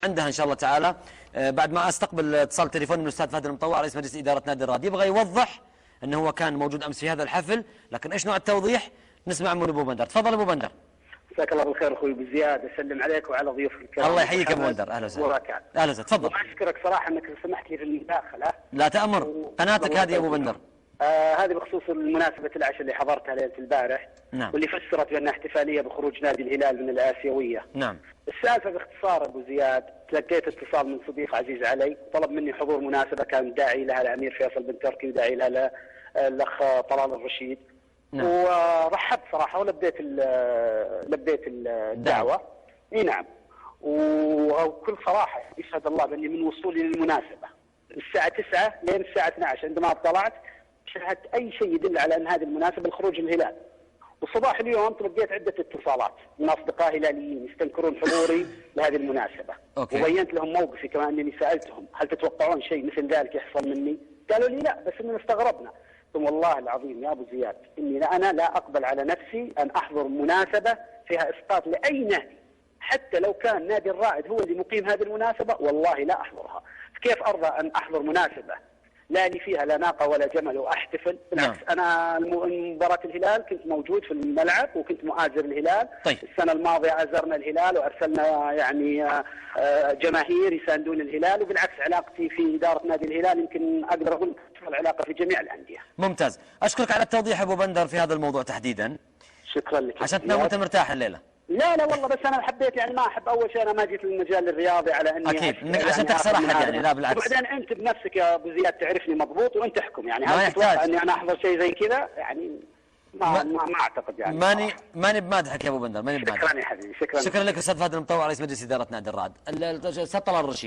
عندها إن شاء الله تعالى بعد ما استقبل اتصال تليفوني من الأستاذ فهد المطوع رئيس مجلس إدارة نادي الرائد، يبغى يوضح أنه هو كان موجود أمس في هذا الحفل، لكن إيش نوع التوضيح نسمع من أبو بندر. تفضل أبو بندر. مساك الله بالخير اخوي ابو زياد، اسلم عليك وعلى ضيوفك الكرام. الله يحييك يا ابو بندر، اهلا وسهلا. اهلا وسهلا، تفضل. واشكرك صراحه انك سمحت لي في المداخله. لا تأمر، قناتك هذه يا ابو بندر. هذه بخصوص المناسبة العشاء اللي حضرتها ليلة البارح. نعم. واللي فسرت بأنها احتفالية بخروج نادي الهلال من الآسيوية. نعم. السالفة باختصار أبو زياد، تلقيت اتصال من صديق عزيز علي طلب مني حضور مناسبة كان داعي لها الأمير فيصل بن تركي وداعي لها الأخ طلال الرشيد. نعم. ورحبت صراحة ولبيت الدعوة. اي نعم. وبكل صراحة يشهد الله بأني من وصولي للمناسبة الساعة 9 لين الساعة 12 عندما طلعت شاهدت أي شيء يدل على أن هذه المناسبة لخروج الهلال. وصباح اليوم تلقيت عدة اتصالات من أصدقاء هلاليين يستنكرون حضوري لهذه المناسبة. أوكي. وبينت لهم موقفي كما أنني سألتهم هل تتوقعون شيء مثل ذلك يحصل مني؟ قالوا لي لا، بس إننا استغربنا. ثم والله العظيم يا أبو زياد إني أنا لا أقبل على نفسي أن أحضر مناسبة فيها إسقاط لأي نادي، حتى لو كان نادي الرائد هو اللي مقيم هذه المناسبة والله لا أحضرها. كيف أرضى أن أحضر مناسبة لا لي فيها لا ناقة ولا جمل وأحتفل؟ بالعكس أنا مباراة الهلال كنت موجود في الملعب وكنت مؤازر الهلال. طيب. السنة الماضية آزرنا الهلال وأرسلنا يعني جماهير يساندون الهلال، وبالعكس علاقتي في إدارة نادي الهلال يمكن أقدر أقول العلاقة في جميع الأندية. ممتاز، أشكرك على التوضيح أبو بندر في هذا الموضوع تحديدا. شكرا لك عشان تنام وأنت مرتاح الليلة. لا والله، بس انا حبيت يعني ما احب اول شيء انا ما جيت للمجال الرياضي على اني اكيد انك عشان تخسر احد يعني، لا بالعكس. وبعدين انت بنفسك يا ابو زياد تعرفني مضبوط وانت احكم يعني، هل تتوقع اني انا احضر شيء زي كذا يعني؟ ما اعتقد يعني. ماني بمادحك يا ابو بندر، ماني بمادحك. شكرا يا حبيبي، شكرا لك استاذ فهد المطوع رئيس مجلس اداره نادي الرائد. الاستاذ طلال الرشيد.